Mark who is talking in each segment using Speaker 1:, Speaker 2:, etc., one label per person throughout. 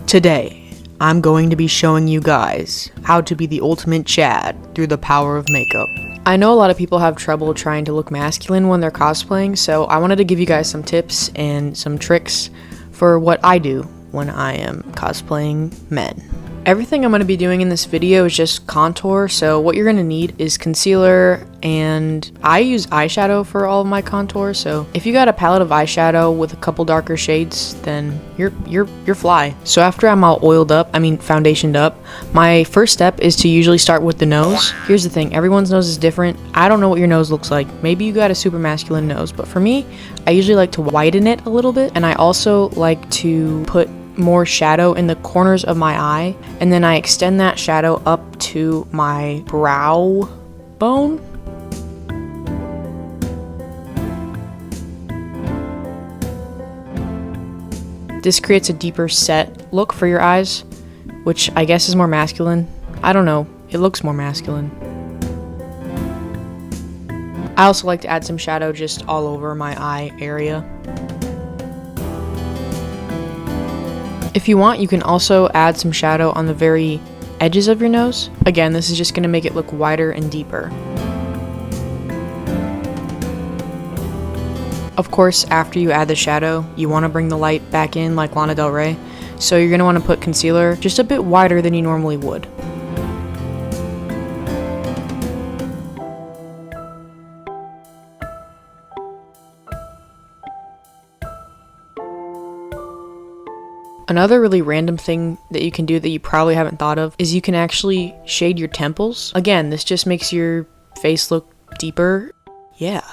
Speaker 1: Today, I'm going to be showing you guys how to be the ultimate Chad through the power of makeup. I know a lot of people have trouble trying to look masculine when they're cosplaying, so I wanted to give you guys some tips and some tricks for what I do when I am cosplaying men. Everything I'm going to be doing in this video is just contour, so what you're going to need is concealer, and I use eyeshadow for all of my contour, so if you got a palette of eyeshadow with a couple darker shades, then you're fly. So after I'm all foundationed up, my first step is to usually start with the nose. Here's the thing, everyone's nose is different. I don't know what your nose looks like. Maybe you got a super masculine nose, but for me, I usually like to widen it a little bit, and I also like to put more shadow in the corners of my eye, and then I extend that shadow up to my brow bone. This creates a deeper set look for your eyes, which I guess is more masculine. I don't know, it looks more masculine. I also like to add some shadow just all over my eye area. If you want, you can also add some shadow on the very edges of your nose. Again, this is just going to make it look wider and deeper. Of course, after you add the shadow, you want to bring the light back in like Lana Del Rey. So you're going to want to put concealer just a bit wider than you normally would. Another really random thing that you can do that you probably haven't thought of is you can actually shade your temples. Again, this just makes your face look deeper. Yeah.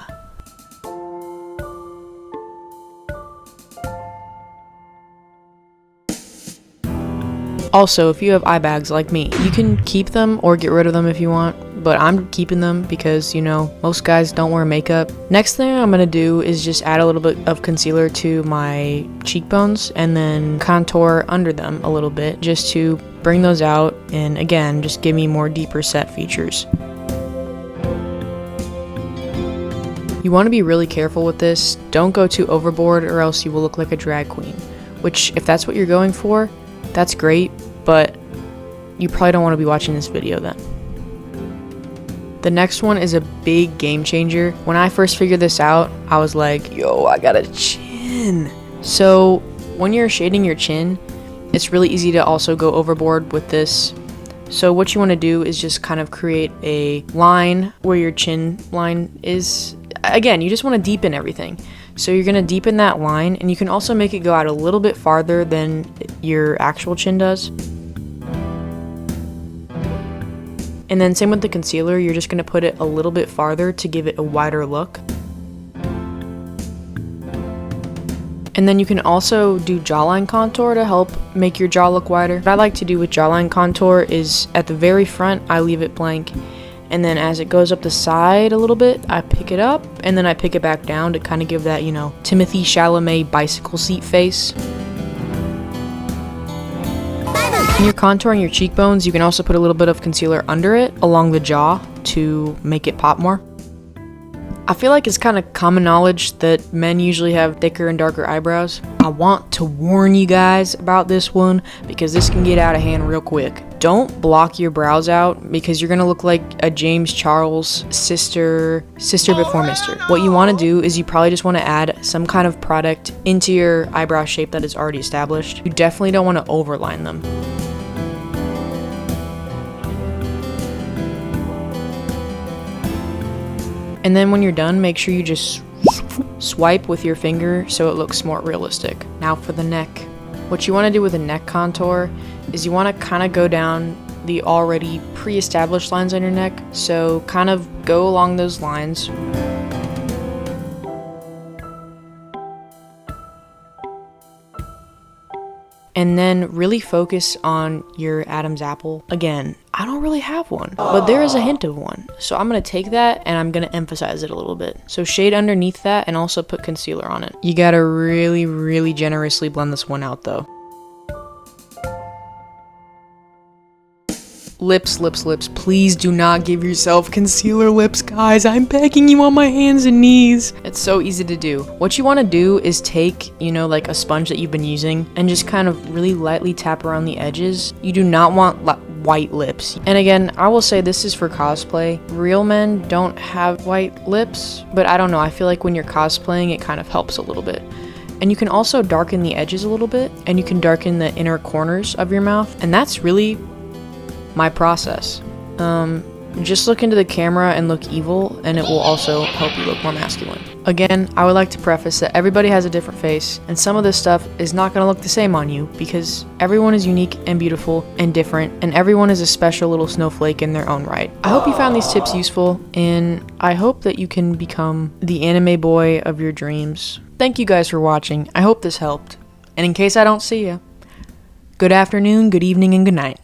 Speaker 1: Also, if you have eye bags like me, you can keep them or get rid of them if you want, but I'm keeping them because, you know, most guys don't wear makeup. Next thing I'm gonna do is just add a little bit of concealer to my cheekbones and then contour under them a little bit just to bring those out and, again, just give me more deeper set features. You want to be really careful with this. Don't go too overboard or else you will look like a drag queen, which, if that's what you're going for, that's great, but you probably don't want to be watching this video then. The next one is a big game changer. When I first figured this out, I was like, yo, I got a chin. So when you're shading your chin, it's really easy to also go overboard with this. So what you want to do is just kind of create a line where your chin line is. Again, you just want to deepen everything. So you're going to deepen that line, and you can also make it go out a little bit farther than your actual chin does. And then same with the concealer, you're just going to put it a little bit farther to give it a wider look. And then you can also do jawline contour to help make your jaw look wider. What I like to do with jawline contour is at the very front, I leave it blank. And then as it goes up the side a little bit, I pick it up, and then I pick it back down to kind of give that, you know, Timothée Chalamet bicycle seat face. When you're contouring your cheekbones, you can also put a little bit of concealer under it, along the jaw, to make it pop more. I feel like it's kind of common knowledge that men usually have thicker and darker eyebrows. I want to warn you guys about this one because this can get out of hand real quick. Don't block your brows out because you're gonna look like a James Charles sister before Mister. What you want to do is you probably just want to add some kind of product into your eyebrow shape that is already established. You definitely don't want to overline them. And then when you're done, make sure you just swipe with your finger so it looks more realistic. Now for the neck. What you want to do with a neck contour is you want to kind of go down the already pre-established lines on your neck. So kind of go along those lines. And then really focus on your Adam's apple. Again, I don't really have one, but there is a hint of one. So I'm going to take that and I'm going to emphasize it a little bit. So shade underneath that and also put concealer on it. You got to really, really generously blend this one out though. Lips, lips, lips. Please do not give yourself concealer lips, guys. I'm begging you on my hands and knees. It's so easy to do. What you want to do is take, like a sponge that you've been using and just kind of really lightly tap around the edges. You do not want white lips. And again, I will say this is for cosplay. Real men don't have white lips, but I don't know. I feel like when you're cosplaying, it kind of helps a little bit. And you can also darken the edges a little bit, and you can darken the inner corners of your mouth, and that's really my process. Just look into the camera and look evil, and it will also help you look more masculine. Again, I would like to preface that everybody has a different face, and some of this stuff is not going to look the same on you, because everyone is unique and beautiful and different, and everyone is a special little snowflake in their own right. I hope you found these tips useful, and I hope that you can become the anime boy of your dreams. Thank you guys for watching. I hope this helped. And in case I don't see you, good afternoon, good evening, and good night.